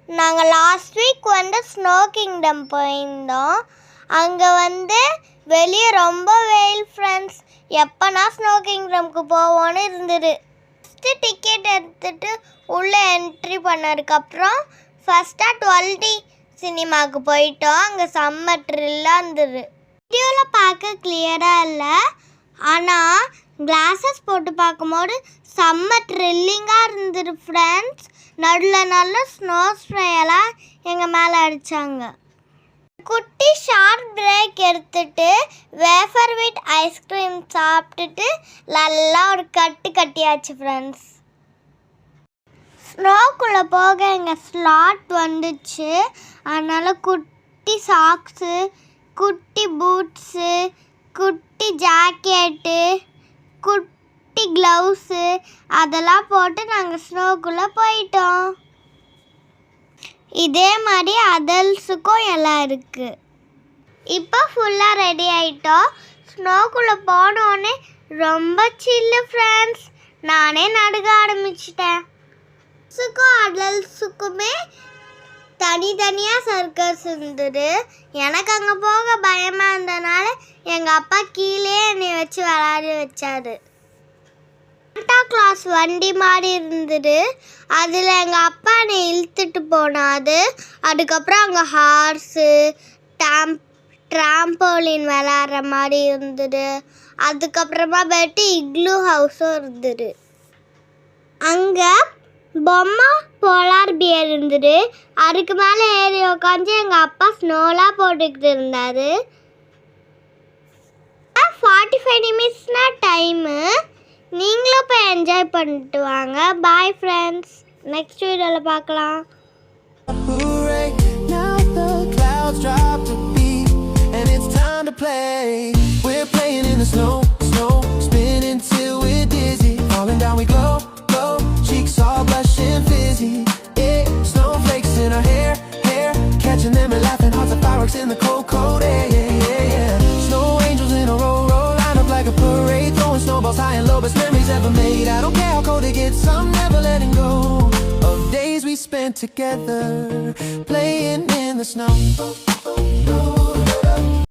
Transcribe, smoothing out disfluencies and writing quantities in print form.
நாங்கள் last week snow kingdom போயிருந்தோம். அங்கே வெளியே ரொம்ப வெயில் ஃப்ரெண்ட்ஸ். எப்போனா ஸ்னோ கிங்டம்க்கு போவோன்னு இருந்தது. ஃபஸ்ட்டு டிக்கெட் எடுத்துகிட்டு உள்ளே என்ட்ரி பண்ணதுக்கப்புறம் ஃபஸ்ட்டாக 12D சினிமாவுக்கு போயிட்டோம். அங்கே செம்ம த்ரில்லாக இருந்தது. வீடியோவில் பார்க்க கிளியராக இல்லை, ஆனால் கிளாஸஸ் போட்டு பார்க்கும்போது செம்ம த்ரில்லிங்காக இருந்தது ஃப்ரெண்ட்ஸ். நடுவில் நல்ல ஸ்னோ ஸ்ப்ரேயெல்லாம் எங்கள் மேலே அடித்தாங்க. குட்டி ஷார்ட் பிரேக் எடுத்துட்டு வேஃபர் வித் ஐஸ்கிரீம் சாப்பிட்டுட்டு நல்லா ஒரு கட்டியாச்சு ஃப்ரெண்ட்ஸ். ஸ்னோக்குள்ளே போக எங்கள் ஸ்லாட் வந்துச்சு. அதனால் குட்டி சாக்ஸு, குட்டி பூட்ஸு, குட்டி ஜாக்கெட்டு, குட்டி க்ளவுஸு அதெல்லாம் போட்டு நாங்கள் ஸ்னோக்குள்ளே போயிட்டோம். இதே மாதிரி அதல்ஸுக்கும் எல்லாம் இருக்குது. இப்போ ஃபுல்லாக ரெடி ஆகிட்டோம். ஸ்னோக்குள்ளே போனோடனே ரொம்ப சில்லு ஃப்ரெண்ட்ஸ். நானே நடுக ஆரம்பிச்சிட்டேன். அதல்ஸுக்குமே தனித்தனியாக சர்க்கஸ் இருந்தது. எனக்கு அங்கே போக பயமாக இருந்ததுனால எங்கள் அப்பா கீழே என்னை வச்சு விளையாடி வச்சாரு. சாண்டா கிளாஸ் வண்டி மாதிரி இருந்தது. அதில் எங்கள் அப்பா என்னை இழுத்துட்டு போனாது. அதுக்கப்புறம் அங்கே ஹார்ஸு, ட்ராம்போலின் விளாட்ற மாதிரி இருந்தது. அதுக்கப்புறமா இக்லூ ஹவுஸும் இருந்தது. அங்கே பொம்மை போலார் பியர் இருந்தது. அதுக்கு மேலே ஏறி உட்காந்து எங்கள் அப்பா ஸ்னோலாம் போட்டுக்கிட்டு இருந்தார். 45 நிமிஷம்னா டைமு. நீங்களும் போய் என்ஜாய் பண்ணிட்டு வாங்க. Bye friends. நெக்ஸ்ட் வீடியோவில் பார்க்கலாம். We're playing in the snow, spinning till we're dizzy, falling down we glow, cheeks all blushing fizzy, yeah, snowflakes in our hair, catching them and laughing, hearts of fireworks in the cold air, yeah. Snow angels in a row, line up like a parade, throwing snowballs high and low, best memories ever made. I don't care how cold it gets, I'm never letting go of days we spent together, playing in the snow.